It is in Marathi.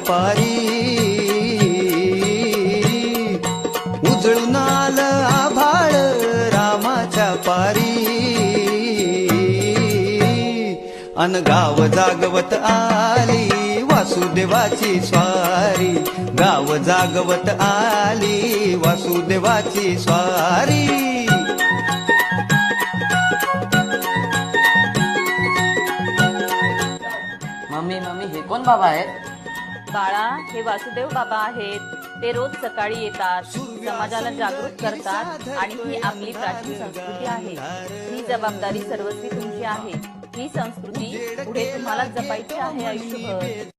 पारी उजळून आलं आभाळ रामाच्या पारी अन गाव जागवत आली वासुदेवाची स्वारी गाव जागवत आली वासुदेवाची स्वारी मम्मी मम्मी हे कोण बाबा आहेत? बाळा, हे वासुदेव बाबा आहेत. ते रोज सकाळी येतात, समाजाला जागृत करतात आणि ही आपली प्राचीन संस्कृती आहे. ही जबाबदारी सर्वस्वी तुमची आहे. ही संस्कृती पुढे तुम्हाला जपायची आहे आयुष्यभर.